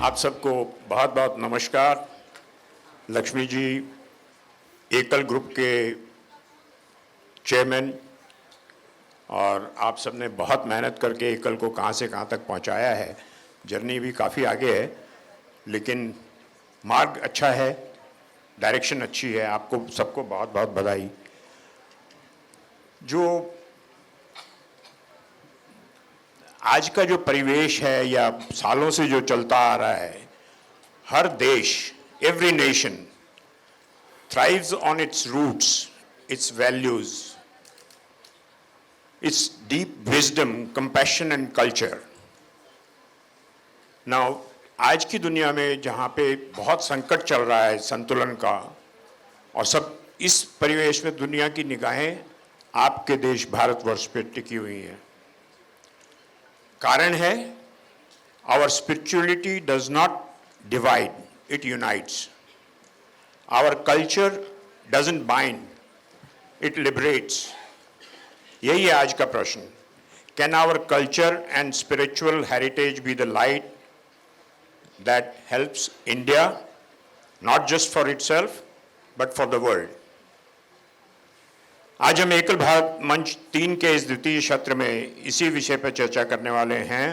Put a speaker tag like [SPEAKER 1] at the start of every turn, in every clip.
[SPEAKER 1] आप सबको बहुत बहुत नमस्कार। लक्ष्मी जी एकल ग्रुप के चेयरमैन, और आप सब ने बहुत मेहनत करके एकल को कहाँ से कहाँ तक पहुँचाया है। जर्नी भी काफ़ी आगे है, लेकिन मार्ग अच्छा है, डायरेक्शन अच्छी है। आपको सबको बहुत बहुत बधाई। जो आज का जो परिवेश है या सालों से जो चलता आ रहा है, हर देश, every nation thrives on its roots, its values, its deep wisdom, compassion and culture. Now, आज की दुनिया में जहाँ पे बहुत संकट चल रहा है संतुलन का, और सब इस परिवेश में दुनिया की निगाहें आपके देश भारतवर्ष पे टिकी हुई हैं। कारण है, our spirituality does not divide, it unites. Our culture doesn't bind, it liberates. यही है आज का प्रश्न। Can our culture and spiritual heritage be the light that helps India, not just for itself, but for the world? आज हम एकल भारत मंच 3 के इस द्वितीय सत्र में इसी विषय पर चर्चा करने वाले हैं,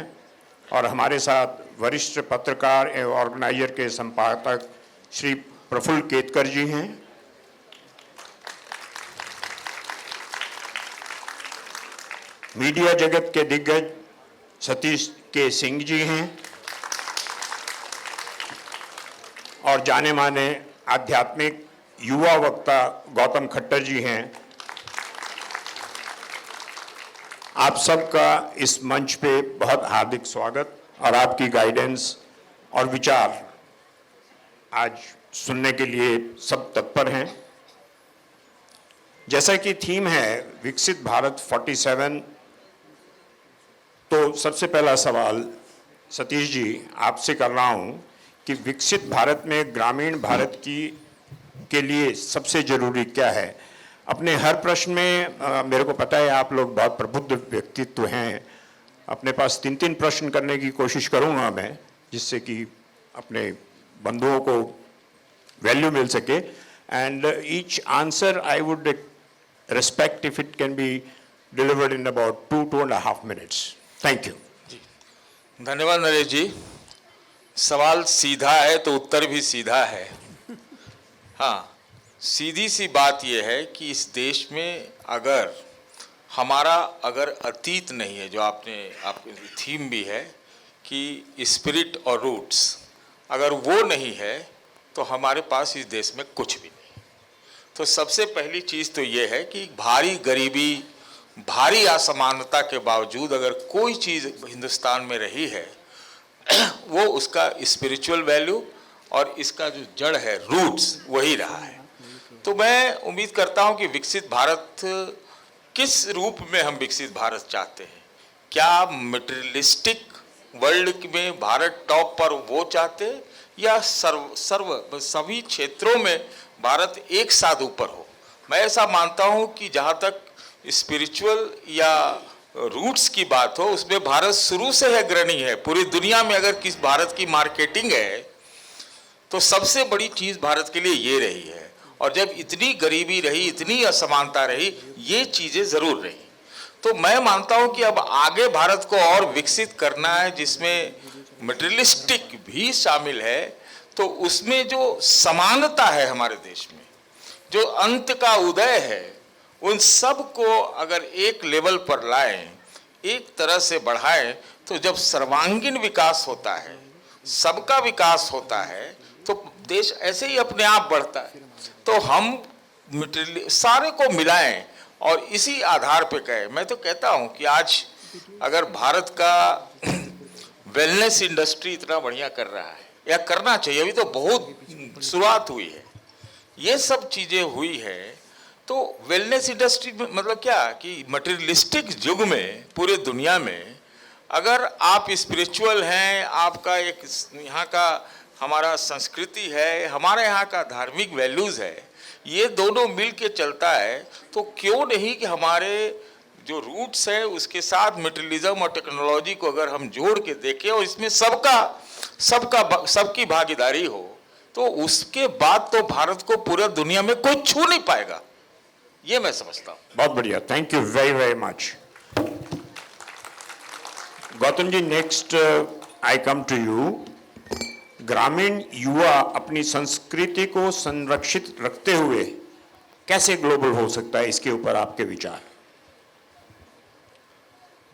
[SPEAKER 1] और हमारे साथ वरिष्ठ पत्रकार एवं ऑर्गेनाइजर के संपादक श्री प्रफुल्ल केतकर जी हैं, मीडिया जगत के दिग्गज सतीश के सिंह जी हैं, और जाने माने आध्यात्मिक युवा वक्ता गौतम खट्टर जी हैं। आप सबका इस मंच पे बहुत हार्दिक स्वागत, और आपकी गाइडेंस और विचार आज सुनने के लिए सब तत्पर हैं। जैसा कि थीम है विकसित भारत 47, तो सबसे पहला सवाल सतीश जी आपसे कर रहा हूं कि विकसित भारत में ग्रामीण भारत के लिए सबसे जरूरी क्या है। अपने हर प्रश्न में मेरे को पता है आप लोग बहुत प्रबुद्ध व्यक्तित्व हैं, अपने पास 3-3 प्रश्न करने की कोशिश करूंगा मैं, जिससे कि अपने बंधुओं को वैल्यू मिल सके। And each answer I would respect if it can be delivered in about 2-2.5 minutes. Thank you.
[SPEAKER 2] धन्यवाद नरेश जी। सवाल सीधा है तो उत्तर भी सीधा है। हाँ, सीधी सी बात यह है कि इस देश में अगर अतीत नहीं है, जो आपकी थीम भी है कि स्पिरिट और रूट्स, अगर वो नहीं है तो हमारे पास इस देश में कुछ भी नहीं। तो सबसे पहली चीज़ तो ये है कि भारी गरीबी, भारी असमानता के बावजूद अगर कोई चीज़ हिंदुस्तान में रही है वो उसका स्पिरिचुअल वैल्यू और इसका जो जड़ है, रूट्स, वही रहा है। तो मैं उम्मीद करता हूं कि विकसित भारत, किस रूप में हम विकसित भारत चाहते हैं। क्या मटेरियलिस्टिक वर्ल्ड में भारत टॉप पर वो चाहते हैं, या सभी क्षेत्रों में भारत एक साथ ऊपर हो। मैं ऐसा मानता हूं कि जहां तक स्पिरिचुअल या रूट्स की बात हो, उसमें भारत शुरू से है अग्रणी है। पूरी दुनिया में अगर किस भारत की मार्केटिंग है तो सबसे बड़ी चीज़ भारत के लिए ये रही है। और जब इतनी गरीबी रही, इतनी असमानता रही, ये चीज़ें ज़रूर रही। तो मैं मानता हूँ कि अब आगे भारत को और विकसित करना है, जिसमें मटेरियलिस्टिक भी शामिल है। तो उसमें जो समानता है हमारे देश में, जो अंत का उदय है, उन सब को अगर एक लेवल पर लाएं, एक तरह से बढ़ाएं, तो जब सर्वांगीण विकास होता है, सबका विकास होता है, तो देश ऐसे ही अपने आप बढ़ता है। तो हम सारे को मिलाएं और इसी आधार पे कहें। मैं तो कहता हूं कि आज अगर भारत का वेलनेस इंडस्ट्री इतना बढ़िया कर रहा है, या करना चाहिए, अभी तो बहुत शुरुआत हुई है, ये सब चीज़ें हुई है। तो वेलनेस इंडस्ट्री में मतलब क्या कि मटेरियलिस्टिक युग में पूरे दुनिया में अगर आप स्पिरिचुअल हैं, आपका एक यहाँ का हमारा संस्कृति है, हमारे यहाँ का धार्मिक वैल्यूज़ है, ये दोनों मिल के चलता है, तो क्यों नहीं कि हमारे जो रूट्स है उसके साथ मटेरियलिज्म और टेक्नोलॉजी को अगर हम जोड़ के देखें और इसमें सबकी भागीदारी हो, तो उसके बाद तो भारत को पूरा दुनिया में कोई छू नहीं पाएगा, ये मैं समझता हूँ।
[SPEAKER 1] बहुत बढ़िया, thank you very very much. Gautam ji, next I come to you. ग्रामीण युवा अपनी संस्कृति को संरक्षित रखते हुए कैसे ग्लोबल हो सकता है, इसके ऊपर आपके विचार?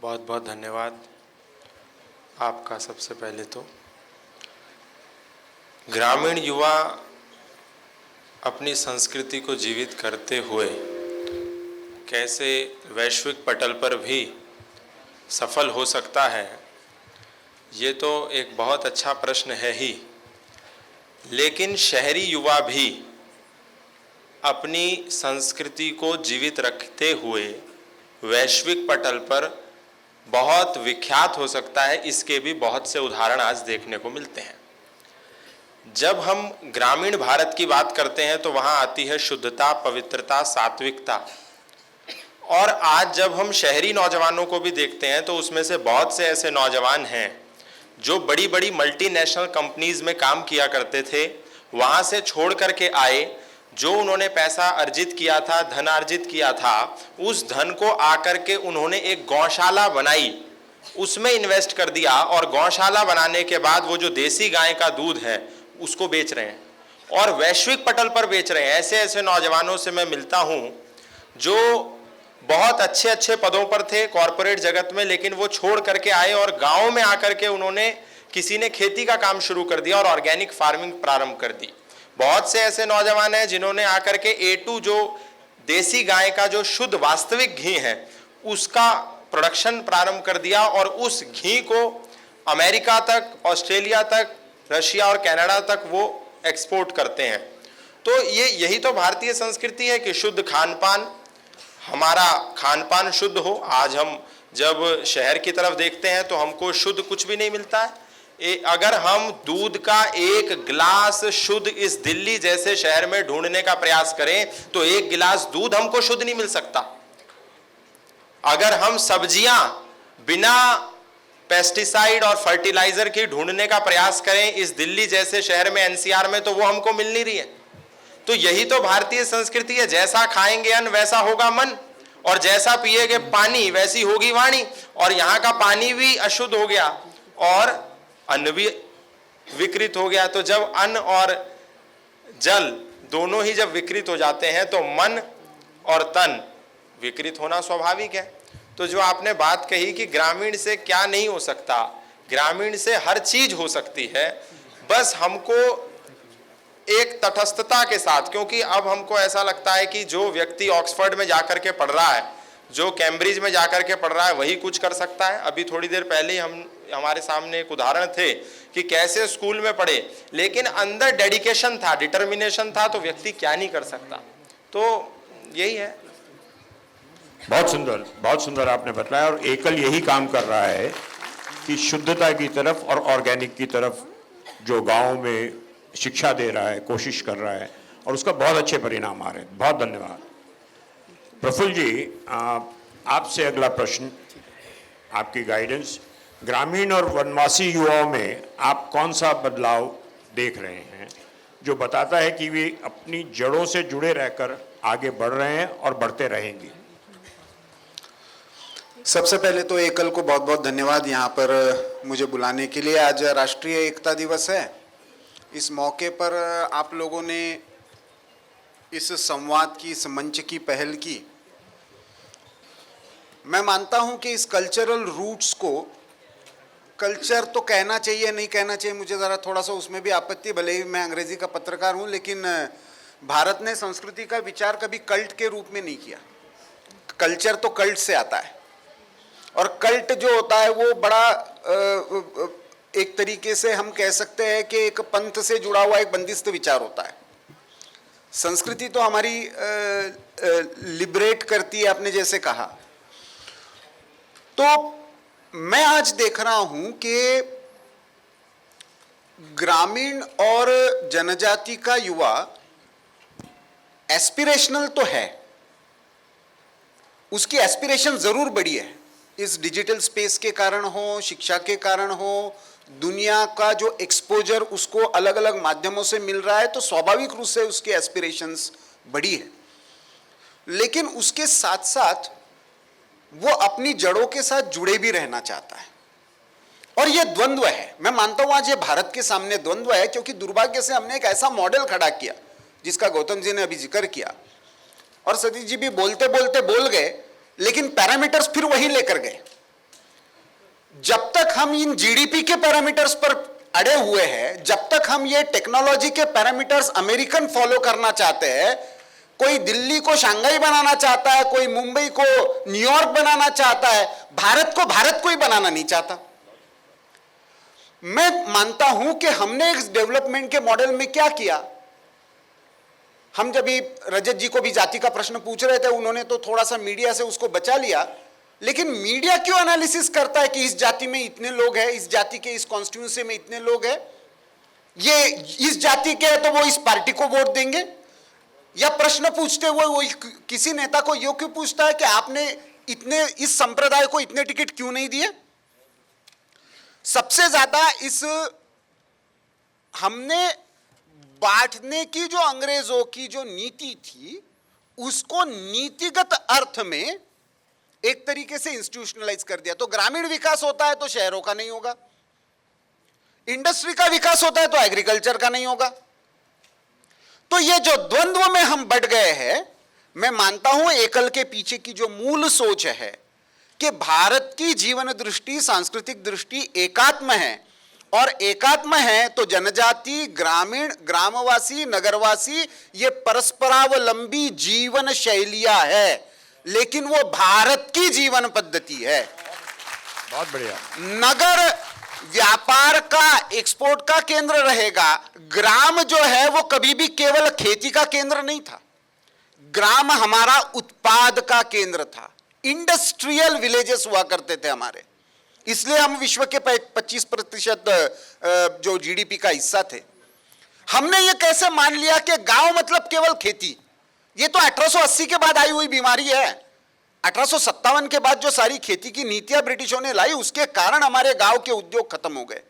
[SPEAKER 3] बहुत बहुत धन्यवाद आपका। सबसे पहले तो ग्रामीण युवा अपनी संस्कृति को जीवित करते हुए कैसे वैश्विक पटल पर भी सफल हो सकता है, ये तो एक बहुत अच्छा प्रश्न है ही। लेकिन शहरी युवा भी अपनी संस्कृति को जीवित रखते हुए वैश्विक पटल पर बहुत विख्यात हो सकता है, इसके भी बहुत से उदाहरण आज देखने को मिलते हैं। जब हम ग्रामीण भारत की बात करते हैं तो वहाँ आती है शुद्धता, पवित्रता, सात्विकता। और आज जब हम शहरी नौजवानों को भी देखते हैं तो उसमें से बहुत से ऐसे नौजवान हैं जो बड़ी बड़ी मल्टीनेशनल कंपनीज में काम किया करते थे, वहाँ से छोड़ करके आए, जो उन्होंने पैसा अर्जित किया था, धन अर्जित किया था, उस धन को आकर के उन्होंने एक गौशाला बनाई, उसमें इन्वेस्ट कर दिया और गौशाला बनाने के बाद वो जो देसी गाय का दूध है उसको बेच रहे हैं और वैश्विक पटल पर बेच रहे हैं। ऐसे ऐसे नौजवानों से मैं मिलता हूँ जो बहुत अच्छे अच्छे पदों पर थे कॉरपोरेट जगत में, लेकिन वो छोड़ करके आए और गाँव में आकर के उन्होंने, किसी ने खेती का काम शुरू कर दिया और ऑर्गेनिक फार्मिंग प्रारंभ कर दी। बहुत से ऐसे नौजवान हैं जिन्होंने आकर के A2 जो देसी गाय का जो शुद्ध वास्तविक घी है उसका प्रोडक्शन प्रारंभ कर दिया और उस घी को अमेरिका तक, ऑस्ट्रेलिया तक, रशिया और कनाडा तक वो एक्सपोर्ट करते हैं। तो यही तो भारतीय संस्कृति है कि शुद्ध खान पान, हमारा खान पान शुद्ध हो। आज हम जब शहर की तरफ देखते हैं तो हमको शुद्ध कुछ भी नहीं मिलता है। अगर हम दूध का एक गिलास शुद्ध इस दिल्ली जैसे शहर में ढूंढने का प्रयास करें तो एक गिलास दूध हमको शुद्ध नहीं मिल सकता। अगर हम सब्जियां बिना पेस्टिसाइड और फर्टिलाइजर की ढूंढने का प्रयास करें इस दिल्ली जैसे शहर में, NCR में, तो वो हमको मिल नहीं रही है। तो यही तो भारतीय संस्कृति है, जैसा खाएंगे अन्न वैसा होगा मन, और जैसा पिएंगे पानी वैसी होगी वाणी। और यहाँ का पानी भी अशुद्ध हो गया और अन्न भी विकृत हो गया। तो जब अन्न और जल दोनों ही जब विकृत हो जाते हैं तो मन और तन विकृत होना स्वाभाविक है। तो जो आपने बात कही कि ग्रामीण से क्या नहीं हो सकता, ग्रामीण से हर चीज हो सकती है, बस हमको एक तटस्थता के साथ, क्योंकि अब हमको ऐसा लगता है कि जो व्यक्ति ऑक्सफोर्ड में जाकर के पढ़ रहा है, जो कैम्ब्रिज में जाकर के पढ़ रहा है, वही कुछ कर सकता है। अभी थोड़ी देर पहले ही हमारे सामने एक उदाहरण थे कि कैसे स्कूल में पढ़े, लेकिन अंदर डेडिकेशन था, डिटर्मिनेशन था, तो व्यक्ति क्या नहीं कर सकता। तो यही है।
[SPEAKER 1] बहुत सुंदर आपने बताया। और एकल यही काम कर रहा है कि शुद्धता की तरफ और ऑर्गेनिक की तरफ जो गांव में शिक्षा दे रहा है, कोशिश कर रहा है, और उसका बहुत अच्छे परिणाम आ रहे हैं। बहुत धन्यवाद। प्रफुल्ल जी, आपसे अगला प्रश्न, आपकी गाइडेंस, ग्रामीण और वनवासी युवाओं में आप कौन सा बदलाव देख रहे हैं जो बताता है कि वे अपनी जड़ों से जुड़े रहकर आगे बढ़ रहे हैं और बढ़ते रहेंगे?
[SPEAKER 4] सबसे पहले तो एकल को बहुत बहुत धन्यवाद यहाँ पर मुझे बुलाने के लिए। आज राष्ट्रीय एकता दिवस है। इस मौके पर आप लोगों ने इस संवाद की, इस मंच की पहल की। मैं मानता हूँ कि इस कल्चरल रूट्स को, कल्चर तो कहना चाहिए नहीं कहना चाहिए, मुझे ज़रा थोड़ा सा उसमें भी आपत्ति, भले ही मैं अंग्रेजी का पत्रकार हूँ, लेकिन भारत ने संस्कृति का विचार कभी कल्ट के रूप में नहीं किया। कल्चर तो कल्ट से आता है, और कल्ट जो होता है वो बड़ा एक तरीके से हम कह सकते हैं कि एक पंथ से जुड़ा हुआ एक बंदिस्त विचार होता है। संस्कृति तो हमारी लिबरेट करती है, आपने जैसे कहा। तो मैं आज देख रहा हूं कि ग्रामीण और जनजाति का युवा एस्पिरेशनल तो है, उसकी एस्पिरेशन जरूर बढ़ी है, इस डिजिटल स्पेस के कारण हो, शिक्षा के कारण हो, दुनिया का जो एक्सपोजर उसको अलग अलग माध्यमों से मिल रहा है, तो स्वाभाविक रूप से उसकी एस्पिरेशंस बढ़ी है। लेकिन उसके साथ साथ वो अपनी जड़ों के साथ जुड़े भी रहना चाहता है, और ये द्वंद्व है। मैं मानता हूं आज ये भारत के सामने द्वंद्व है, क्योंकि दुर्भाग्य से हमने एक ऐसा मॉडल खड़ा किया जिसका गौतम जी ने अभी जिक्र किया, और सतीश जी भी बोलते बोलते बोल गए, लेकिन पैरामीटर्स फिर वही लेकर गए। जब तक हम इन जीडीपी के पैरामीटर्स पर अड़े हुए हैं, जब तक हम ये टेक्नोलॉजी के पैरामीटर्स अमेरिकन फॉलो करना चाहते हैं, कोई दिल्ली को शंघाई बनाना चाहता है, कोई मुंबई को न्यूयॉर्क बनाना चाहता है, भारत को ही बनाना नहीं चाहता। मैं मानता हूं कि हमने इस डेवलपमेंट के मॉडल में क्या किया, हम जब भी रजत जी को भी जाति का प्रश्न पूछ रहे थे, उन्होंने तो थोड़ा सा मीडिया से उसको बचा लिया, लेकिन मीडिया क्यों एनालिसिस करता है कि इस जाति में इतने लोग हैं, इस जाति के इस कॉन्स्टिट्यूंसी में इतने लोग हैं, ये इस जाति के हैं तो वो इस पार्टी को वोट देंगे? या प्रश्न पूछते हुए वो किसी नेता को ये क्यों पूछता है कि आपने इतने इस संप्रदाय को इतने टिकट क्यों नहीं दिए? सबसे ज्यादा इस हमने बांटने की जो अंग्रेजों की जो नीति थी, उसको नीतिगत अर्थ में एक तरीके से इंस्टीट्यूशनलाइज कर दिया। तो ग्रामीण विकास होता है तो शहरों का नहीं होगा, इंडस्ट्री का विकास होता है तो एग्रीकल्चर का नहीं होगा। तो ये जो द्वंद्व में हम बढ़ गए हैं, मैं मानता हूं एकल के पीछे की जो मूल सोच है कि भारत की जीवन दृष्टि, सांस्कृतिक दृष्टि एकात्म है, और एकात्म है तो जनजाति, ग्रामीण, ग्रामवासी, नगरवासी, ये परस्परावलंबी जीवन शैलियां है, लेकिन वो भारत की जीवन पद्धति है।
[SPEAKER 1] बहुत बढ़िया।
[SPEAKER 4] नगर व्यापार का, एक्सपोर्ट का केंद्र रहेगा, ग्राम जो है वो कभी भी केवल खेती का केंद्र नहीं था, ग्राम हमारा उत्पाद का केंद्र था। इंडस्ट्रियल विलेजेस हुआ करते थे हमारे, इसलिए हम विश्व के 25% जो जीडीपी का हिस्सा थे। हमने ये कैसे मान लिया कि गांव मतलब केवल खेती? ये तो 1880 के बाद आई हुई बीमारी है। 1857 के बाद जो सारी खेती की नीतियां ब्रिटिशों ने लाई, उसके कारण हमारे गांव के उद्योग खत्म हो गए।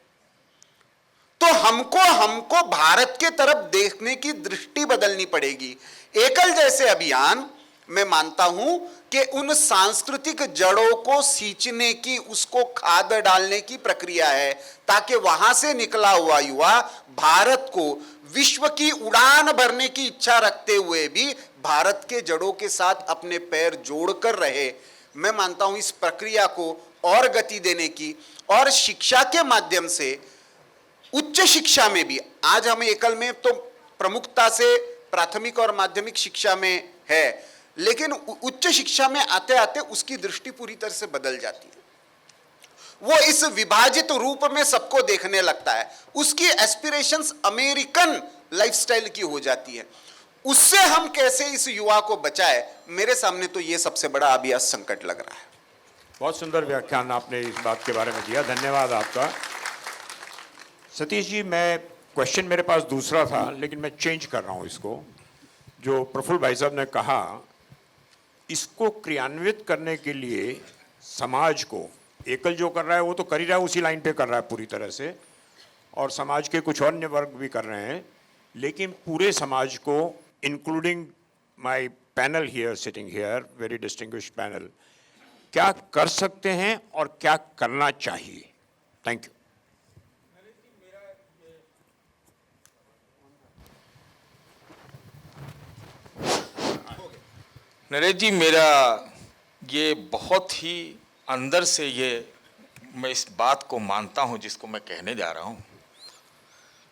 [SPEAKER 4] तो हमको भारत के तरफ देखने की दृष्टि बदलनी पड़ेगी। एकल जैसे अभियान, मैं मानता हूं कि उन सांस्कृतिक जड़ों को सींचने की, उसको खाद डालने की प्रक्रिया है, ताकि वहां से निकला हुआ युवा भारत को विश्व की उड़ान भरने की इच्छा रखते हुए भी भारत के जड़ों के साथ अपने पैर जोड़कर रहे। मैं मानता हूं इस प्रक्रिया को और गति देने की, और शिक्षा के माध्यम से उच्च शिक्षा में भी, आज हम एकल में तो प्रमुखता से प्राथमिक और माध्यमिक शिक्षा में है, लेकिन उच्च शिक्षा में आते आते उसकी दृष्टि पूरी तरह से बदल जाती है। वो इस विभाजित रूप में सबको देखने लगता है, उसकी एस्पिरेशंस अमेरिकन लाइफस्टाइल की हो जाती है। उससे हम कैसे इस युवा को बचाए, मेरे सामने तो ये सबसे बड़ा अभी आज संकट लग रहा है।
[SPEAKER 1] बहुत सुंदर व्याख्यान आपने इस बात के बारे में दिया, धन्यवाद आपका। सतीश जी, मैं क्वेश्चन मेरे पास दूसरा था, लेकिन मैं चेंज कर रहा हूँ इसको। जो प्रफुल्ल भाई साहब ने कहा, इसको क्रियान्वित करने के लिए समाज को, एकल जो कर रहा है वो तो कर ही रहा है, उसी लाइन पे कर रहा है पूरी तरह से, और समाज के कुछ अन्य वर्ग भी कर रहे हैं, लेकिन पूरे समाज को, including my panel here, sitting here, very distinguished panel, क्या कर सकते हैं और क्या करना चाहिए? Thank you.
[SPEAKER 2] नरेश जी, मेरा ये बहुत ही अंदर से ये मैं इस बात को मानता हूँ जिसको मैं कहने जा रहा हूँ।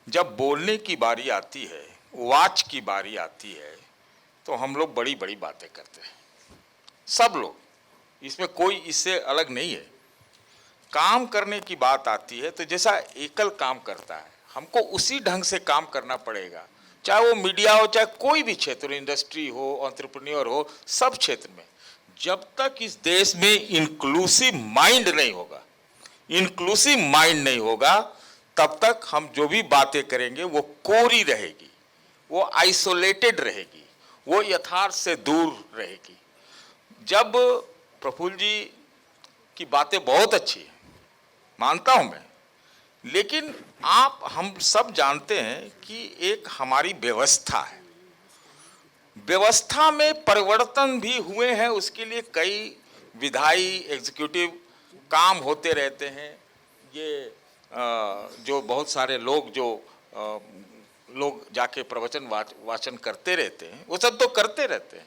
[SPEAKER 2] जब बोलने की बारी आती है, वाच की बारी आती है, तो हम लोग बड़ी बड़ी बातें करते हैं, सब लोग, इसमें कोई इससे अलग नहीं है। काम करने की बात आती है तो जैसा एकल काम करता है, हमको उसी ढंग से काम करना पड़ेगा, चाहे वो मीडिया हो, चाहे कोई भी क्षेत्र, इंडस्ट्री हो, एंटरप्रेन्योर हो, सब क्षेत्र में। जब तक इस देश में इंक्लूसिव माइंड नहीं होगा, इंक्लूसिव माइंड नहीं होगा, तब तक हम जो भी बातें करेंगे वो कोरी रहेगी, वो आइसोलेटेड रहेगी, वो यथार्थ से दूर रहेगी। जब प्रफुल्ल जी की बातें बहुत अच्छी हैं, मानता हूं मैं, लेकिन हम सब जानते हैं कि एक हमारी व्यवस्था है, व्यवस्था में परिवर्तन भी हुए हैं, उसके लिए कई विधायी एग्जीक्यूटिव काम होते रहते हैं। ये जो बहुत सारे लोग लोग जाके प्रवचन वाचन करते रहते हैं, वो सब तो करते रहते हैं,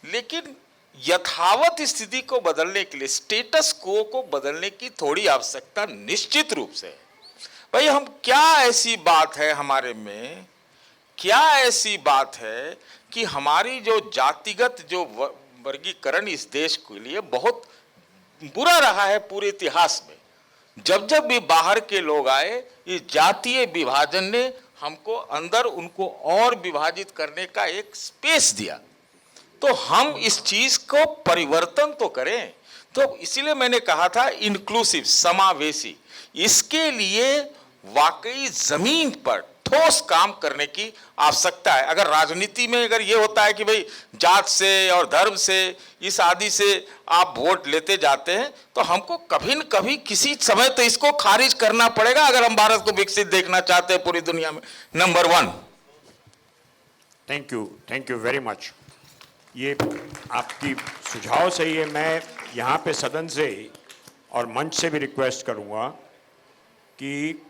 [SPEAKER 2] लेकिन यथावत स्थिति को बदलने के लिए, स्टेटस को बदलने की थोड़ी आवश्यकता निश्चित रूप से है। भाई, हम क्या ऐसी बात है हमारे में, क्या ऐसी बात है कि हमारी जो जातिगत जो वर्गीकरण इस देश के लिए बहुत बुरा रहा है पूरे इतिहास में। जब जब भी बाहर के लोग आए, इस जातीय विभाजन ने हमको अंदर उनको और विभाजित करने का एक स्पेस दिया। तो हम इस चीज को परिवर्तन तो करें। तो इसीलिए मैंने कहा था इंक्लूसिव, समावेशी, इसके लिए वाकई जमीन पर ठोस काम करने की आवश्यकता है। अगर राजनीति में अगर ये होता है कि भाई जात से और धर्म से, इस आदि से आप वोट लेते जाते हैं, तो हमको कभी न कभी किसी समय तो इसको खारिज करना पड़ेगा अगर हम भारत को विकसित देखना चाहते हैं पूरी दुनिया में number 1।
[SPEAKER 1] Thank you very much. ये आपकी सुझाव सही है। मैं यहाँ पे सदन से और मंच से भी रिक्वेस्ट करूँगा कि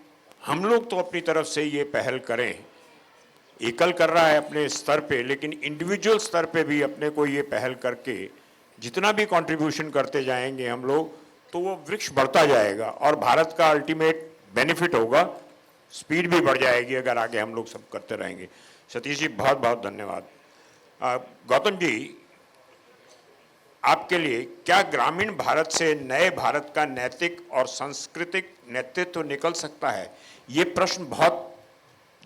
[SPEAKER 1] हम लोग तो अपनी तरफ से ये पहल करें। एकल कर रहा है अपने स्तर पे, लेकिन इंडिविजुअल स्तर पे भी अपने को ये पहल करके जितना भी कंट्रीब्यूशन करते जाएंगे हम लोग, तो वो वृक्ष बढ़ता जाएगा और भारत का अल्टीमेट बेनिफिट होगा, स्पीड भी बढ़ जाएगी अगर आगे हम लोग सब करते रहेंगे। सतीश जी, बहुत बहुत धन्यवाद। गौतम जी, आपके लिए क्या ग्रामीण भारत से नए भारत का नैतिक और सांस्कृतिक नेतृत्व निकल सकता है? ये प्रश्न बहुत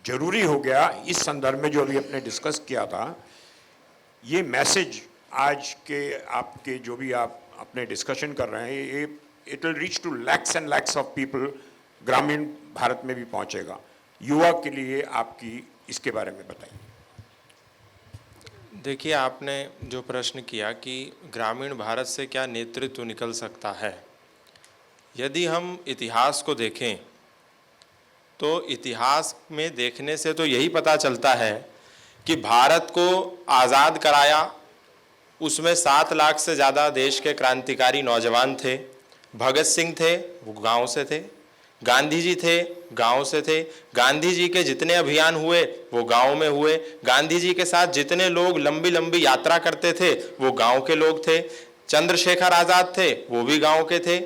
[SPEAKER 1] जरूरी हो गया इस संदर्भ में जो अभी अपने डिस्कस किया था। ये मैसेज आज के आपके जो भी आप अपने डिस्कशन कर रहे हैं, ये it will reach to lakhs and lakhs of people, ग्रामीण भारत में भी पहुंचेगा। युवा के लिए आपकी इसके बारे में बताइए।
[SPEAKER 3] देखिए, आपने जो प्रश्न किया कि ग्रामीण भारत से क्या नेतृत्व निकल सकता है, यदि हम इतिहास को देखें तो इतिहास में देखने से तो यही पता चलता है कि भारत को आज़ाद कराया, उसमें 7 लाख से ज़्यादा देश के क्रांतिकारी नौजवान थे। भगत सिंह थे, वो गांव से थे। गांधी जी थे, गांव से थे। गांधी जी के जितने अभियान हुए वो गांव में हुए। गांधी जी के साथ जितने लोग लंबी लंबी यात्रा करते थे वो गांव के लोग थे। चंद्रशेखर आज़ाद थे, वो भी गांव के थे।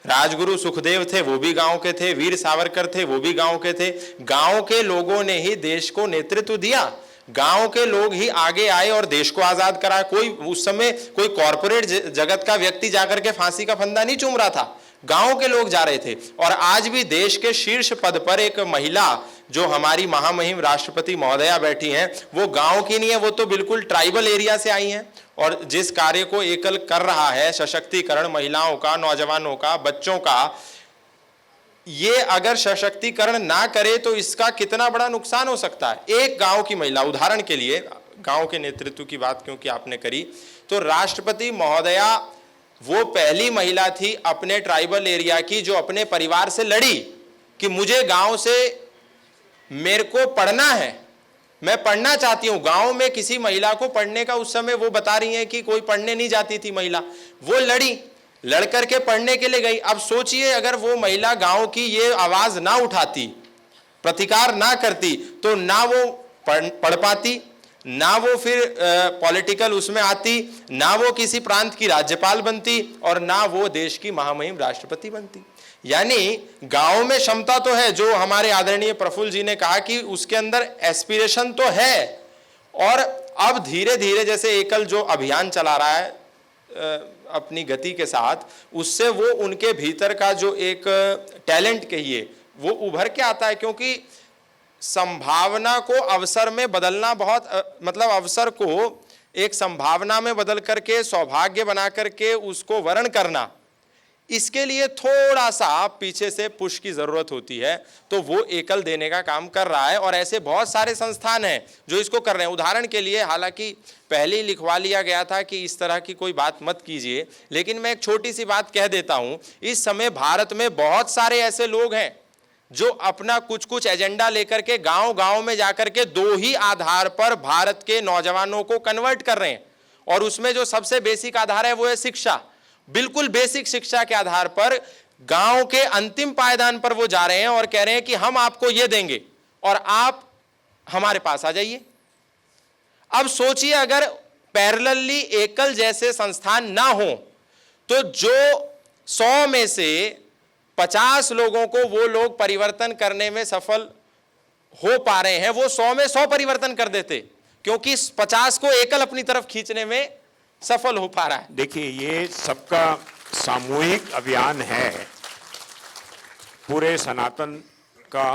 [SPEAKER 3] राजगुरु सुखदेव थे, वो भी गांव के थे। वीर सावरकर थे, वो भी गांव के थे। गांव के लोगों ने ही देश को नेतृत्व दिया। गांव के लोग ही आगे आए और देश को आजाद कराया। कोई उस समय कोई कॉरपोरेट जगत का व्यक्ति जाकर के फांसी का फंदा नहीं चूम रहा था, गांव के लोग जा रहे थे। और आज भी देश के शीर्ष पद पर एक महिला जो हमारी महामहिम राष्ट्रपति महोदया बैठी हैं, वो गांव की नहीं है, वो तो बिल्कुल ट्राइबल एरिया से आई हैं। और जिस कार्य को एकल कर रहा है, सशक्तिकरण महिलाओं का, नौजवानों का, बच्चों का, ये अगर सशक्तिकरण ना करे तो इसका कितना बड़ा नुकसान हो सकता है। एक गांव की महिला, उदाहरण के लिए गांव के नेतृत्व की बात क्योंकि आपने करी, तो राष्ट्रपति महोदया वो पहली महिला थी अपने ट्राइबल एरिया की जो अपने परिवार से लड़ी कि मुझे गांव से मेरे को पढ़ना है, मैं पढ़ना चाहती हूं। गांव में किसी महिला को पढ़ने का, उस समय वो बता रही हैं कि कोई पढ़ने नहीं जाती थी महिला, वो लड़ी, लड़ करके पढ़ने के लिए गई। अब सोचिए अगर वो महिला गांव की ये आवाज ना उठाती, प्रतिकार ना करती, तो ना वो पढ़ पाती, ना वो फिर पॉलिटिकल उसमें आती, ना वो किसी प्रांत की राज्यपाल बनती, और ना वो देश की महामहिम राष्ट्रपति बनती। यानी गांव में क्षमता तो है, जो हमारे आदरणीय प्रफुल्ल जी ने कहा कि उसके अंदर एस्पिरेशन तो है। और अब धीरे धीरे जैसे एकल जो अभियान चला रहा है अपनी गति के साथ, उससे वो उनके भीतर का जो एक टैलेंट कहिए वो उभर के आता है। क्योंकि संभावना को अवसर में बदलना बहुत मतलब अवसर को एक संभावना में बदल करके सौभाग्य बना करके उसको वर्ण करना, इसके लिए थोड़ा सा पीछे से पुश की जरूरत होती है, तो वो एकल देने का काम कर रहा है और ऐसे बहुत सारे संस्थान हैं जो इसको कर रहे हैं। उदाहरण के लिए, हालांकि पहले ही लिखवा लिया गया था कि इस तरह की कोई बात मत कीजिए, लेकिन मैं एक छोटी सी बात कह देता हूं। इस समय भारत में बहुत सारे ऐसे लोग हैं जो अपना कुछ कुछ एजेंडा लेकर के गांव गांव में जाकर के 2 ही आधार पर भारत के नौजवानों को कन्वर्ट कर रहे हैं, और उसमें जो सबसे बेसिक आधार है वो है शिक्षा। बिल्कुल बेसिक शिक्षा के आधार पर गांव के अंतिम पायदान पर वो जा रहे हैं और कह रहे हैं कि हम आपको ये देंगे और आप हमारे पास आ जाइए। अब सोचिए, अगर पैरेलली एकल जैसे संस्थान ना हो तो जो 100 में से 50 लोगों को वो लोग परिवर्तन करने में सफल हो पा रहे हैं, वो 100 में 100 परिवर्तन कर देते, क्योंकि 50 को एकल अपनी तरफ खींचने में सफल हो पा रहा है।
[SPEAKER 1] देखिए, ये सबका सामूहिक अभियान है पूरे सनातन का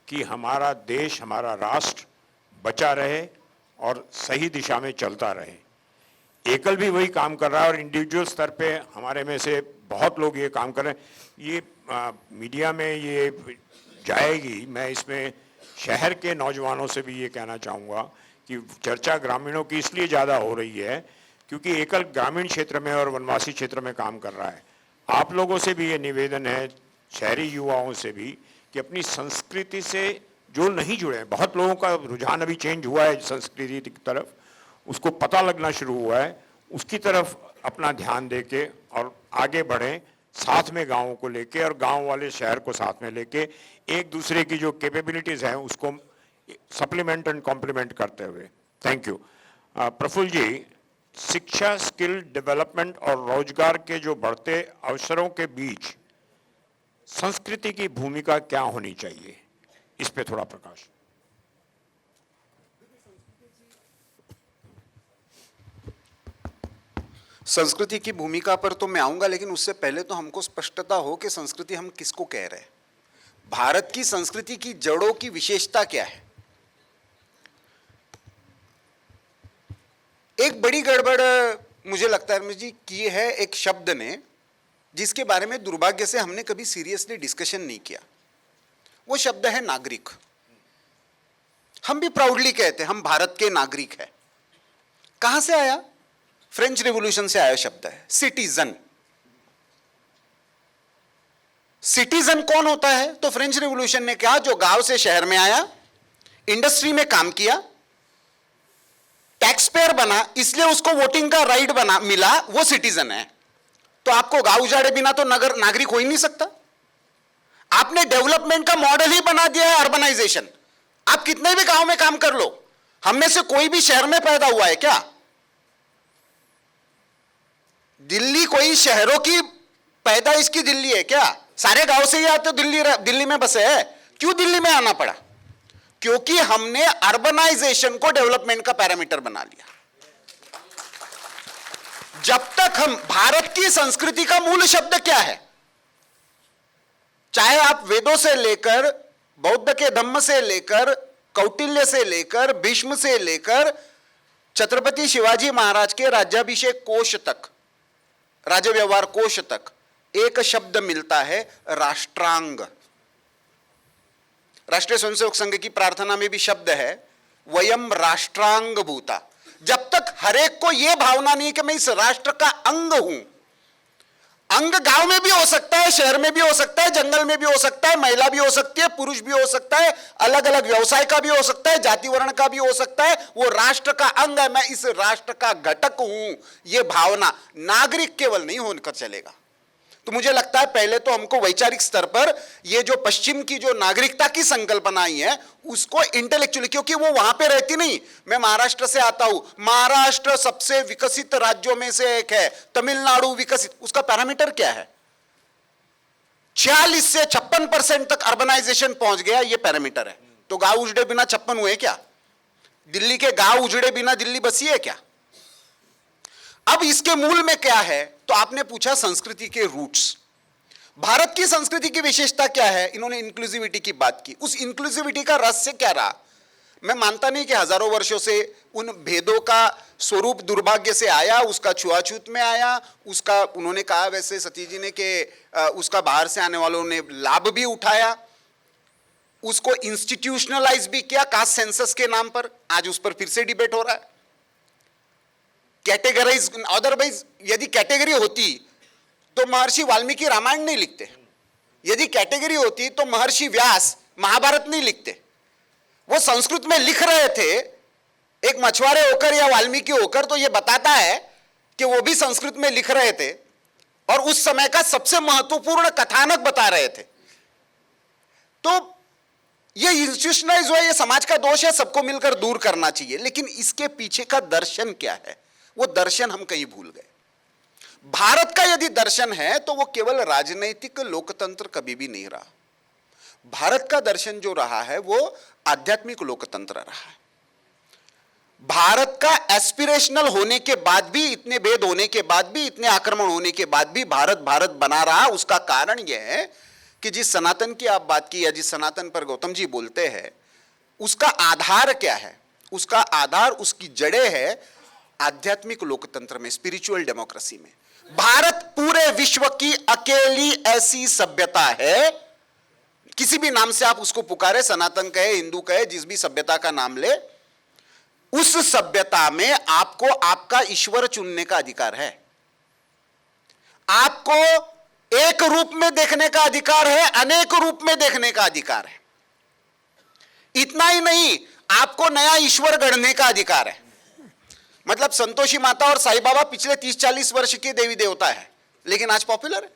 [SPEAKER 1] कि हमारा देश, हमारा राष्ट्र बचा रहे और सही दिशा में चलता रहे। एकल भी वही काम कर रहा है और इंडिविजुअल स्तर पे हमारे में से बहुत लोग ये काम कर रहे हैं। ये मीडिया में ये जाएगी। मैं इसमें शहर के नौजवानों से भी ये कहना चाहूँगा कि चर्चा ग्रामीणों की इसलिए ज़्यादा हो रही है क्योंकि एकल ग्रामीण क्षेत्र में और वनवासी क्षेत्र में काम कर रहा है। आप लोगों से भी ये निवेदन है, शहरी युवाओं से भी, कि अपनी संस्कृति से जो नहीं जुड़े हैं, बहुत लोगों का रुझान अभी चेंज हुआ है संस्कृति की तरफ, उसको पता लगना शुरू हुआ है, उसकी तरफ अपना ध्यान दे के और आगे बढ़ें, साथ में गाँवों को लेके और गाँव वाले शहर को साथ में लेके एक दूसरे की जो कैपेबिलिटीज़ हैं उसको सप्लीमेंट एंड कॉम्प्लीमेंट करते हुए। Thank you. प्रफुल्ल जी, शिक्षा, स्किल डेवलपमेंट और रोजगार के जो बढ़ते अवसरों के बीच संस्कृति की भूमिका क्या होनी चाहिए, इस पे थोड़ा प्रकाश।
[SPEAKER 4] संस्कृति की भूमिका पर तो मैं आऊंगा, लेकिन उससे पहले तो हमको स्पष्टता हो कि संस्कृति हम किसको कह रहे हैं। भारत की संस्कृति की जड़ों की विशेषता क्या है। एक बड़ी गड़बड़ मुझे लगता है रमेश जी की है एक शब्द ने, जिसके बारे में दुर्भाग्य से हमने कभी सीरियसली डिस्कशन नहीं किया। वो शब्द है नागरिक। हम भी प्राउडली कहते हैं हम भारत के नागरिक हैं। कहां से आया? फ्रेंच रिवॉल्यूशन से आया शब्द है सिटीजन। सिटीजन कौन होता है? तो फ्रेंच रिवॉल्यूशन ने कहा जो गांव से शहर में आया, इंडस्ट्री में काम किया, टैक्स पेयर बना, इसलिए उसको वोटिंग का राइट बना मिला, वो सिटीजन है। तो आपको गांव उजाड़े बिना तो नागरिक हो ही नहीं सकता। आपने डेवलपमेंट का मॉडल ही बना दिया है अर्बनाइजेशन। आप कितने भी गांव में काम कर लो, हम में से कोई भी शहर में पैदा हुआ है क्या? दिल्ली कोई शहरों की पैदाइश की दिल्ली है क्या? सारे गांव से ही आते दिल्ली में बसे है। क्यों दिल्ली में आना पड़ा? क्योंकि हमने अर्बनाइजेशन को डेवलपमेंट का पैरामीटर बना लिया। जब तक हम, भारत की संस्कृति का मूल शब्द क्या है? चाहे आप वेदों से लेकर, बौद्ध के धम्म से लेकर, कौटिल्य से लेकर, भीष्म से लेकर छत्रपति शिवाजी महाराज के राज्याभिषेक कोश तक, राज्य व्यवहार कोश तक एक शब्द मिलता है, राष्ट्रांग। राष्ट्रीय स्वयंसेवक संघ की प्रार्थना में भी शब्द है वयम राष्ट्रांग भूता। जब तक हरेक को यह भावना नहीं कि मैं इस राष्ट्र का अंग हूं। अंग गांव में भी हो सकता है, शहर में भी हो सकता है, जंगल में भी हो सकता है, महिला भी हो सकती है, पुरुष भी हो सकता है, अलग अलग व्यवसाय का भी हो सकता है, जाति वर्ण का भी हो सकता है। वो राष्ट्र का अंग है, मैं इस राष्ट्र का घटक हूं। यह भावना नागरिक केवल नहीं होकर चलेगा। तो मुझे लगता है पहले तो हमको वैचारिक स्तर पर ये जो पश्चिम की जो नागरिकता की संकल्पना आई है उसको इंटेलेक्चुअली, क्योंकि वो वहां पे रहती नहीं। मैं महाराष्ट्र से आता हूं, महाराष्ट्र सबसे विकसित राज्यों में से एक है, तमिलनाडु विकसित, उसका पैरामीटर क्या है? 46 से 56% तक अर्बनाइजेशन पहुंच गया, ये पैरामीटर है। तो गांव उजड़े बिना 56 हुए क्या? दिल्ली के गांव उजड़े बिना दिल्ली बसी है क्या? अब इसके मूल में क्या है? तो आपने पूछा संस्कृति के रूट्स। भारत की संस्कृति की विशेषता क्या है? इन्होंने इंक्लूसिविटी की बात की। उस इंक्लूसिविटी का रहस्य क्या रहा? मैं मानता नहीं कि हजारों वर्षों से उन भेदों का स्वरूप दुर्भाग्य से आया, उसका छुआछूत में आया, उसका उन्होंने कहा वैसे सतीश जी ने कि उसका बाहर से आने वालों ने लाभ भी उठाया, उसको इंस्टीट्यूशनलाइज भी किया कास्ट सेंसस के नाम पर। आज उस पर फिर से डिबेट हो रहा है। कैटेगराइज, अदरवाइज यदि कैटेगरी होती तो महर्षि वाल्मीकि रामायण नहीं लिखते, यदि कैटेगरी होती तो महर्षि व्यास महाभारत नहीं लिखते। वो संस्कृत में लिख रहे थे, एक मछुआरे होकर या वाल्मीकि होकर, तो यह बताता है कि वो भी संस्कृत में लिख रहे थे और उस समय का सबसे महत्वपूर्ण कथानक बता रहे थे। तो ये इंस्टीट्यूशनलाइज हुआ, ये समाज का दोष है, सबको मिलकर दूर करना चाहिए। लेकिन इसके पीछे का दर्शन क्या है, वो दर्शन हम कहीं भूल गए। भारत का यदि दर्शन है तो वो केवल राजनैतिक लोकतंत्र कभी भी नहीं रहा। भारत का दर्शन जो रहा है वो आध्यात्मिक लोकतंत्र रहा है। भारत का एस्पिरेशनल होने के बाद भी, इतने भेद होने के बाद भी, इतने आक्रमण होने के बाद भी भारत भारत बना रहा। उसका कारण यह है कि जिस सनातन की आप बात की या जिस सनातन पर गौतम जी बोलते हैं, उसका आधार क्या है? उसका आधार, उसकी जड़ें है आध्यात्मिक लोकतंत्र में, स्पिरिचुअल डेमोक्रेसी में। भारत पूरे विश्व की अकेली ऐसी सभ्यता है, किसी भी नाम से आप उसको पुकारे, सनातन कहे, हिंदू कहे, जिस भी सभ्यता का नाम ले, उस सभ्यता में आपको आपका ईश्वर चुनने का अधिकार है। आपको एक रूप में देखने का अधिकार है, अनेक रूप में देखने का अधिकार है। इतना ही नहीं, आपको नया ईश्वर गढ़ने का अधिकार है। मतलब संतोषी माता और साईं बाबा पिछले 30-40 वर्ष के देवी देवता है, लेकिन आज पॉपुलर है।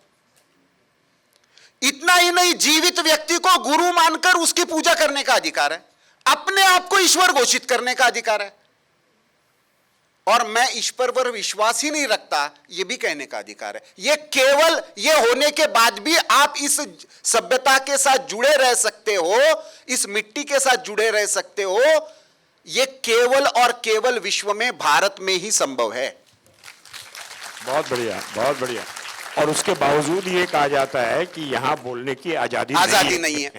[SPEAKER 4] इतना ही नहीं, जीवित व्यक्ति को गुरु मानकर उसकी पूजा करने का अधिकार है, अपने आप को ईश्वर घोषित करने का अधिकार है, और मैं ईश्वर पर विश्वास ही नहीं रखता, यह भी कहने का अधिकार है। यह केवल यह होने के बाद भी आप इस सभ्यता के साथ जुड़े रह सकते हो, इस मिट्टी के साथ जुड़े रह सकते हो। यह केवल और केवल विश्व में भारत में ही संभव है।
[SPEAKER 1] बहुत बढ़िया, बहुत बढ़िया। और उसके बावजूद ये कहा जाता है कि यहाँ बोलने की आजादी
[SPEAKER 4] नहीं है।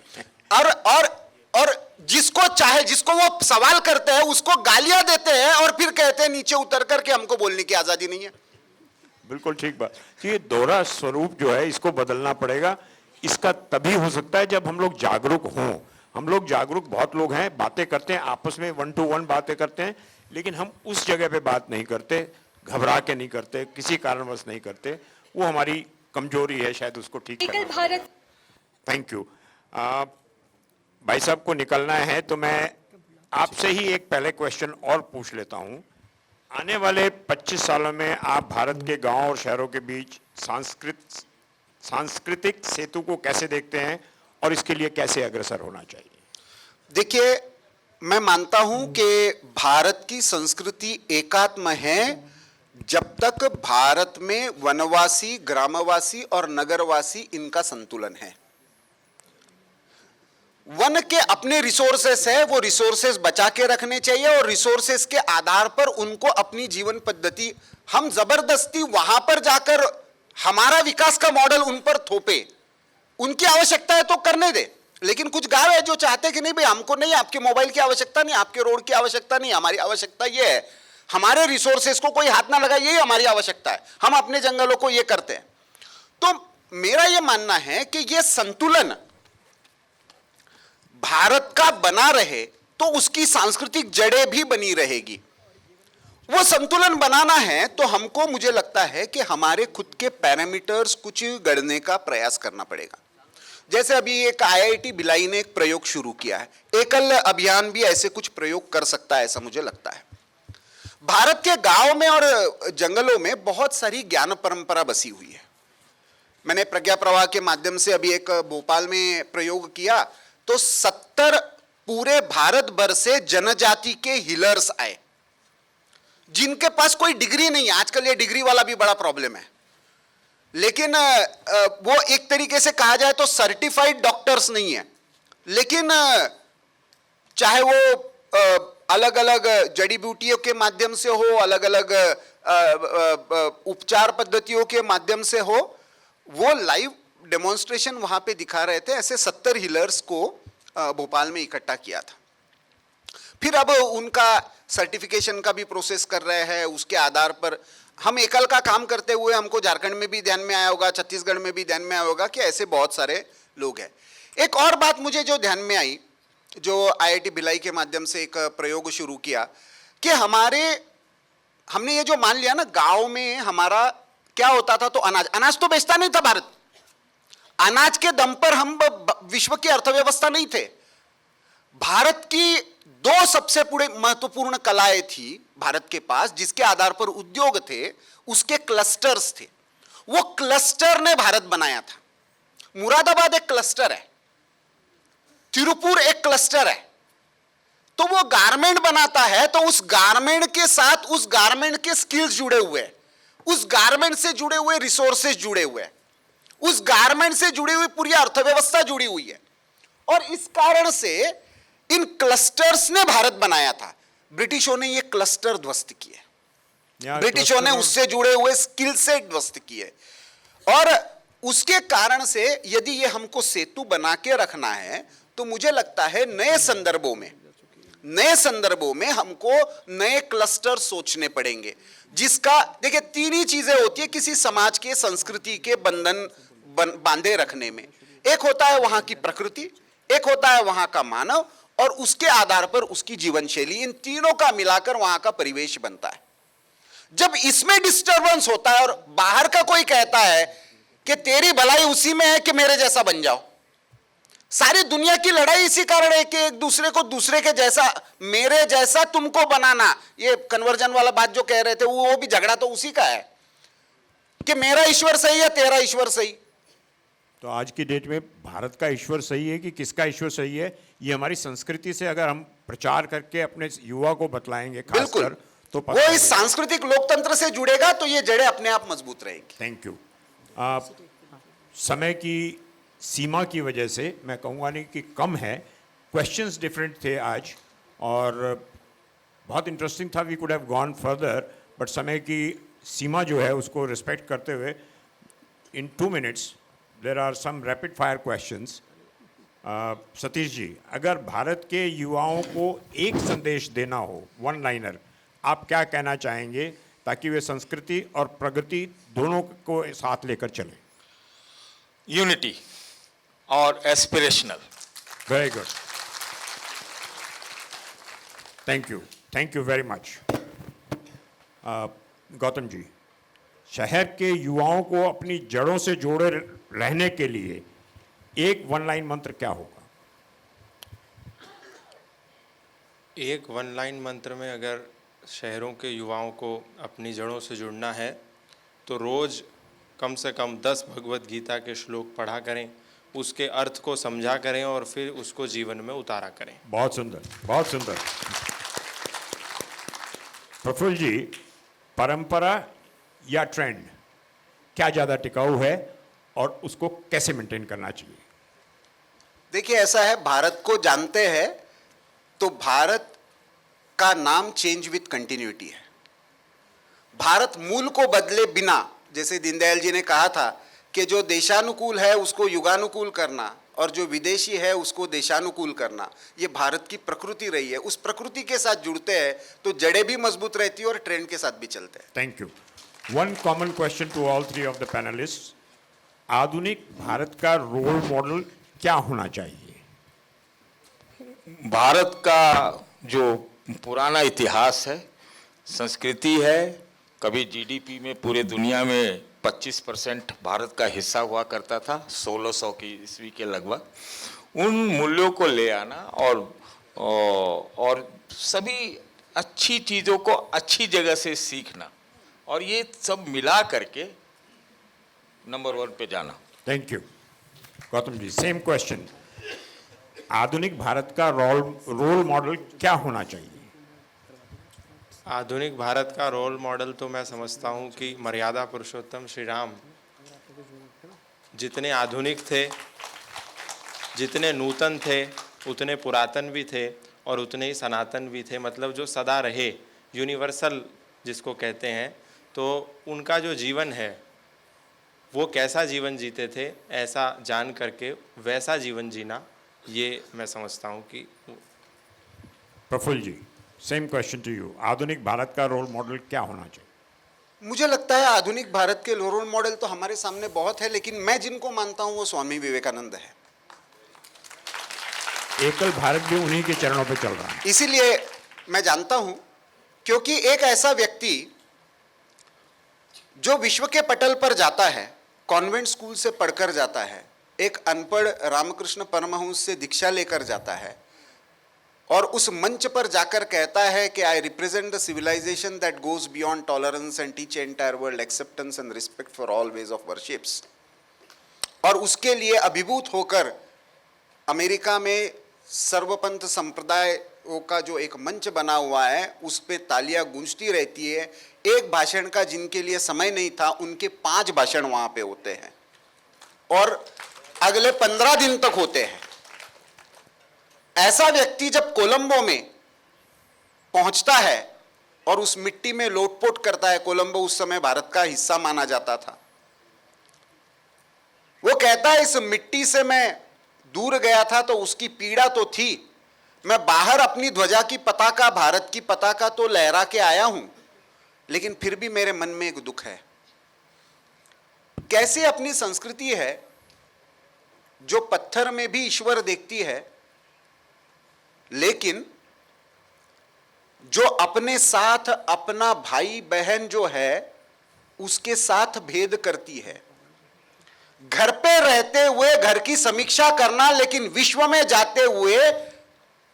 [SPEAKER 4] और जिसको चाहे, जिसको वो सवाल करते हैं उसको गालियां देते हैं और फिर कहते हैं नीचे उतर करके हमको बोलने की आजादी नहीं है।
[SPEAKER 1] बिल्कुल ठीक बात। तो ये दोहरा स्वरूप जो है इसको बदलना पड़ेगा। इसका तभी हो सकता है जब हम लोग जागरूक हों। हम लोग जागरूक बहुत लोग हैं, बातें करते हैं आपस में, 1 to 1 बातें करते हैं, लेकिन हम उस जगह पे बात नहीं करते, घबरा के नहीं करते, किसी कारणवश नहीं करते। वो हमारी कमजोरी है, शायद उसको ठीक करना। Thank you. भाई साहब को निकलना है तो मैं आपसे ही एक पहले क्वेश्चन और पूछ लेता हूं। आने वाले 25 सालों में आप भारत के गांव और शहरों के बीच सांस्कृतिक सेतु को कैसे देखते हैं और इसके लिए कैसे अग्रसर होना चाहिए?
[SPEAKER 4] देखिए, मैं मानता हूं कि भारत की संस्कृति एकात्म है जब तक भारत में वनवासी, ग्रामवासी और नगरवासी इनका संतुलन है। वन के अपने रिसोर्सेस है, वो रिसोर्सेस बचा के रखने चाहिए और रिसोर्सेस के आधार पर उनको अपनी जीवन पद्धति, हम जबरदस्ती वहां पर जाकर हमारा विकास का मॉडल उन पर थोपे। उनकी आवश्यकता है तो करने दे, लेकिन कुछ गांव है जो चाहते कि नहीं भाई, हमको नहीं, आपके मोबाइल की आवश्यकता नहीं, आपके रोड की आवश्यकता नहीं, हमारी आवश्यकता ये है, हमारे रिसोर्सेस को कोई हाथ ना लगाए, यही हमारी आवश्यकता है, हम अपने जंगलों को ये करते हैं। तो मेरा ये मानना है कि ये संतुलन भारत का बना रहे तो उसकी सांस्कृतिक जड़ें भी बनी रहेगी। वो संतुलन बनाना है तो हमको, मुझे लगता है कि हमारे खुद के पैरामीटर्स कुछ गढ़ने का प्रयास करना पड़ेगा। जैसे अभी एक IIT भिलाई ने एक प्रयोग शुरू किया है, एकल अभियान भी ऐसे कुछ प्रयोग कर सकता है, ऐसा मुझे लगता है। भारत के गांव में और जंगलों में बहुत सारी ज्ञान परंपरा बसी हुई है। मैंने प्रज्ञा प्रवाह के माध्यम से अभी एक भोपाल में प्रयोग किया, तो 70 पूरे भारत भर से जनजाति के हीलर्स आए, जिनके पास कोई डिग्री नहीं है। आजकल ये डिग्री वाला भी बड़ा प्रॉब्लम है, लेकिन वो एक तरीके से कहा जाए तो सर्टिफाइड डॉक्टर्स नहीं है, लेकिन चाहे वो अलग अलग जड़ी बूटियों के माध्यम से हो, अलग अलग उपचार पद्धतियों के माध्यम से हो, वो लाइव डेमोन्स्ट्रेशन वहां पे दिखा रहे थे। ऐसे 70 हीलर्स को भोपाल में इकट्ठा किया था। फिर अब उनका सर्टिफिकेशन का भी प्रोसेस कर रहे हैं। उसके आधार पर हम एकल का काम करते हुए हमको झारखंड में भी ध्यान में आया होगा, छत्तीसगढ़ में भी ध्यान में आया होगा कि ऐसे बहुत सारे लोग हैं। एक और बात मुझे जो ध्यान में आई, जो आईआईटी भिलाई के माध्यम से एक प्रयोग शुरू किया कि हमने ये जो मान लिया ना, गांव में हमारा क्या होता था, तो अनाज तो बेचता नहीं था भारत। अनाज के दम पर हम विश्व की अर्थव्यवस्था नहीं थे। भारत की दो सबसे बड़े महत्वपूर्ण कलाएं थी भारत के पास, जिसके आधार पर उद्योग थे, उसके क्लस्टर्स थे। वो क्लस्टर ने भारत बनाया था। मुरादाबाद एक क्लस्टर है, तिरुपुर एक क्लस्टर है। तो वो गारमेंट बनाता है, तो उस गारमेंट के साथ उस गारमेंट के स्किल्स जुड़े हुए हैं, उस गारमेंट से जुड़े हुए रिसोर्सेज जुड़े हुए हैं, उस गारमेंट से जुड़ी हुई पूरी अर्थव्यवस्था जुड़ी हुई है। और इस कारण से इन क्लस्टर्स ने भारत बनाया था। ब्रिटिशों ने ये क्लस्टर ध्वस्त किए, ब्रिटिशों ने उससे जुड़े हुए स्किल सेट ध्वस्त किए। और उसके कारण से यदि ये हमको सेतु बना के रखना है, तो मुझे लगता है नए संदर्भों में हमको नए क्लस्टर सोचने पड़ेंगे। जिसका देखिए, तीन ही चीजें होती है किसी समाज के संस्कृति के बंधन बांधे रखने में। एक होता है वहां की प्रकृति, एक होता है वहां का मानव, और उसके आधार पर उसकी जीवन शैली। इन तीनों का मिलाकर वहां का परिवेश बनता है। जब इसमें डिस्टरबेंस होता है और बाहर का कोई कहता है कि तेरी भलाई उसी में है कि मेरे जैसा बन जाओ, सारी दुनिया की लड़ाई इसी कारण है कि एक दूसरे को दूसरे के जैसा, मेरे जैसा तुमको बनाना। ये कन्वर्जन वाला बात जो कह रहे थे, वो भी झगड़ा तो उसी का है कि मेरा ईश्वर सही है, तेरा ईश्वर सही।
[SPEAKER 1] तो आज की डेट में भारत का ईश्वर सही है कि किसका ईश्वर सही है, ये हमारी संस्कृति से अगर हम प्रचार करके अपने युवा को बतलाएंगे खासकर, तो
[SPEAKER 4] वो इस सांस्कृतिक लोकतंत्र से जुड़ेगा, तो ये जड़ें अपने आप मजबूत रहेंगी।
[SPEAKER 1] Thank you. समय की सीमा की वजह से मैं कहूँगा नहीं कि कम है, क्वेश्चंस डिफरेंट थे आज और बहुत इंटरेस्टिंग था। We could have gone further, but समय की सीमा जो है उसको रिस्पेक्ट करते हुए in 2 minutes there are some rapid fire questions. Satish ji, अगर भारत के युवाओं को एक संदेश देना हो, वन लाइनर, आप क्या कहना चाहेंगे ताकि वे संस्कृति और प्रगति दोनों को साथ लेकर चलें?
[SPEAKER 2] यूनिटी और aspirational.
[SPEAKER 1] Very good, thank you very much. Gautam ji, शहर के युवाओं को अपनी जड़ों से जोड़े रहने के लिए एक वन लाइन मंत्र क्या होगा?
[SPEAKER 3] एक वन लाइन मंत्र में अगर शहरों के युवाओं को अपनी जड़ों से जुड़ना है, तो रोज़ कम से कम 10 भगवत गीता के श्लोक पढ़ा करें, उसके अर्थ को समझा करें और फिर उसको जीवन में उतारा करें।
[SPEAKER 1] बहुत सुंदर, बहुत सुंदर। प्रफुल्ल जी, परंपरा या ट्रेंड क्या ज़्यादा टिकाऊ है और उसको कैसे मेंटेन करना चाहिए?
[SPEAKER 4] देखिए, ऐसा है, भारत को जानते हैं तो भारत का नाम चेंज विथ कंटिन्यूटी है। भारत मूल को बदले बिना, जैसे दीनदयाल जी ने कहा था कि जो देशानुकूल है उसको युगानुकूल करना और जो विदेशी है उसको देशानुकूल करना, ये भारत की प्रकृति रही है। उस प्रकृति के साथ जुड़ते हैं तो जड़ें भी मजबूत रहती है और ट्रेंड के साथ भी चलते हैं।
[SPEAKER 1] Thank you. One common question to all 3 of the panellist, आधुनिक भारत का रोल मॉडल क्या होना चाहिए?
[SPEAKER 2] भारत का जो पुराना इतिहास है, संस्कृति है, कभी जीडीपी में पूरे दुनिया में 25% भारत का हिस्सा हुआ करता था 1600 की ईस्वी के लगभग, उन मूल्यों को ले आना और सभी अच्छी चीज़ों को अच्छी जगह से सीखना और ये सब मिला करके नंबर 1 पे जाना।
[SPEAKER 1] Thank you. Gautam ji, same question, आधुनिक भारत का रोल मॉडल क्या होना चाहिए?
[SPEAKER 3] आधुनिक भारत का रोल मॉडल तो मैं समझता हूँ कि मर्यादा पुरुषोत्तम श्री राम जितने आधुनिक थे, जितने नूतन थे, उतने पुरातन भी थे और उतने ही सनातन भी थे। मतलब जो सदा रहे, यूनिवर्सल जिसको कहते हैं, तो उनका जो जीवन है वो कैसा जीवन जीते थे, ऐसा जान करके वैसा जीवन जीना, ये मैं समझता हूँ कि।
[SPEAKER 1] प्रफुल्ल जी, सेम क्वेश्चन टू यू, आधुनिक भारत का रोल मॉडल क्या होना चाहिए?
[SPEAKER 4] मुझे लगता है आधुनिक भारत के रोल मॉडल तो हमारे सामने बहुत है, लेकिन मैं जिनको मानता हूं वो स्वामी विवेकानंद है।
[SPEAKER 1] एकल भारत भी उन्हीं के चरणों पे चल रहा है।
[SPEAKER 4] इसीलिए मैं जानता हूं, क्योंकि एक ऐसा व्यक्ति जो विश्व के पटल पर जाता है, कॉन्वेंट स्कूल से पढ़कर जाता है, एक अनपढ़ रामकृष्ण परमहंस से दीक्षा लेकर जाता है और उस मंच पर जाकर कहता है कि I represent the civilisation that goes beyond tolerance and teach entire world acceptance and respect for all ways of worships, और उसके लिए अभिभूत होकर अमेरिका में सर्वपंथ संप्रदायों का जो एक मंच बना हुआ है उस पे तालियां गूंजती रहती है। एक भाषण का जिनके लिए समय नहीं था, उनके 5 भाषण वहां पे होते हैं और अगले 15 दिन तक होते हैं। ऐसा व्यक्ति जब कोलंबो में पहुंचता है और उस मिट्टी में लोटपोट करता है, कोलंबो उस समय भारत का हिस्सा माना जाता था, वो कहता है इस मिट्टी से मैं दूर गया था तो उसकी पीड़ा तो थी, मैं बाहर अपनी ध्वजा की पताका, भारत की पताका तो लहरा के आया हूं, लेकिन फिर भी मेरे मन में एक दुख है। कैसे अपनी संस्कृति है जो पत्थर में भी ईश्वर देखती है, लेकिन जो अपने साथ अपना भाई बहन जो है उसके साथ भेद करती है। घर पे रहते हुए घर की समीक्षा करना, लेकिन विश्व में जाते हुए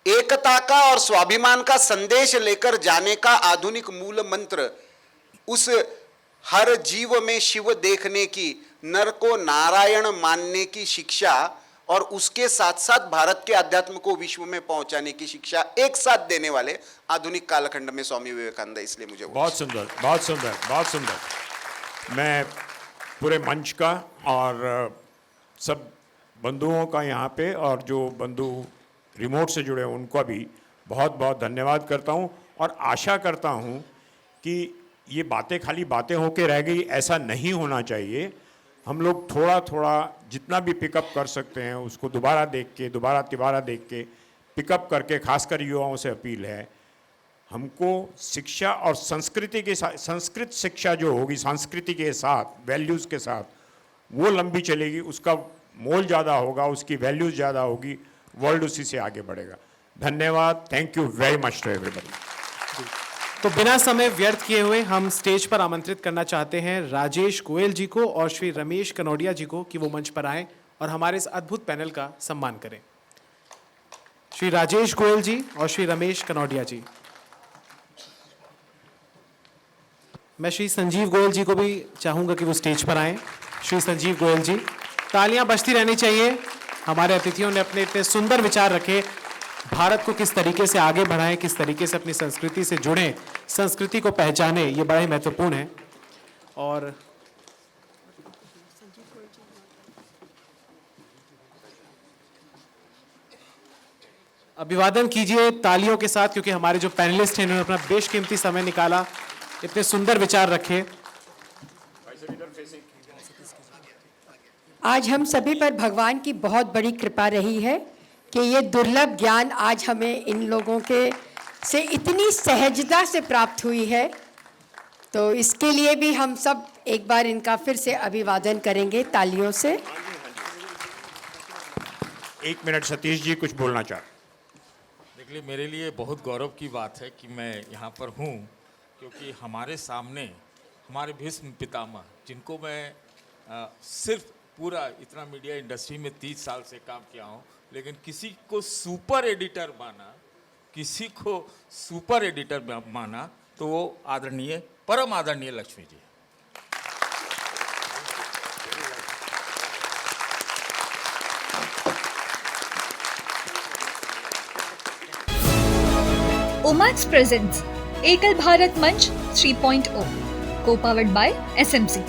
[SPEAKER 4] एकता का और स्वाभिमान का संदेश लेकर जाने का आधुनिक मूल मंत्र, उस हर जीव में शिव देखने की, नर को नारायण मानने की शिक्षा और उसके साथ साथ भारत के अध्यात्म को विश्व में पहुंचाने की शिक्षा एक साथ देने वाले आधुनिक कालखंड में स्वामी विवेकानंद है। इसलिए मुझे
[SPEAKER 1] बहुत सुंदर, बहुत सुंदर, बहुत सुंदर। मैं पूरे मंच का और सब बंधुओं का यहाँ पे, और जो बंधु रिमोट से जुड़े हैं उनका भी बहुत बहुत धन्यवाद करता हूँ, और आशा करता हूँ कि ये बातें खाली बातें होके रह गई, ऐसा नहीं होना चाहिए। हम लोग थोड़ा थोड़ा जितना भी पिकअप कर सकते हैं उसको दोबारा देख के, दोबारा तिबारा देख के पिकअप करके, खासकर युवाओं से अपील है, हमको शिक्षा और संस्कृति के साथ, संस्कृत शिक्षा जो होगी संस्कृति के साथ, वैल्यूज़ के साथ, वो लंबी चलेगी, उसका मोल ज़्यादा होगा, उसकी वैल्यूज़ ज़्यादा होगी, वर्ल्ड उसी से आगे बढ़ेगा। धन्यवाद। Thank you very much to everybody.
[SPEAKER 5] तो बिना समय व्यर्थ किए हुए हम स्टेज पर आमंत्रित करना चाहते हैं राजेश गोयल जी को और श्री रमेश कनौडिया जी को कि वो मंच पर आएं और हमारे इस अद्भुत पैनल का सम्मान करें। श्री राजेश गोयल जी और श्री रमेश कनौडिया जी। मैं श्री संजीव गोयल जी को भी चाहूंगा कि वो स्टेज पर आएं। श्री संजीव गोयल जी, तालियां बजती रहनी चाहिए। हमारे अतिथियों ने अपने इतने सुंदर विचार रखे, भारत को किस तरीके से आगे बढ़ाएं, किस तरीके से अपनी संस्कृति से जुड़ें, संस्कृति को पहचानें, ये बड़ा ही महत्वपूर्ण है। और अभिवादन कीजिए तालियों के साथ, क्योंकि हमारे जो पैनलिस्ट हैं इन्होंने अपना बेशकीमती समय निकाला, इतने सुंदर विचार रखे।
[SPEAKER 6] आज हम सभी पर भगवान की बहुत बड़ी कृपा रही है कि ये दुर्लभ ज्ञान आज हमें इन लोगों के से इतनी सहजता से प्राप्त हुई है, तो इसके लिए भी हम सब एक बार इनका फिर से अभिवादन करेंगे तालियों से।
[SPEAKER 1] 1 मिनट, सतीश जी कुछ बोलना चाहते।
[SPEAKER 2] देखिए, मेरे लिए बहुत गौरव की बात है कि मैं यहाँ पर हूँ, क्योंकि हमारे सामने हमारे भीष्म पितामह, जिनको मैं सिर्फ पूरा इतना मीडिया इंडस्ट्री में 30 साल से काम किया हूँ, लेकिन किसी को सुपर एडिटर माना, किसी को सुपर एडिटर माना, तो वो आदरणीय, परम आदरणीय लक्ष्मी जी।
[SPEAKER 7] उमैक्स प्रेजेंट्स एकल भारत मंच 3.0 को पावर्ड बाय SMC।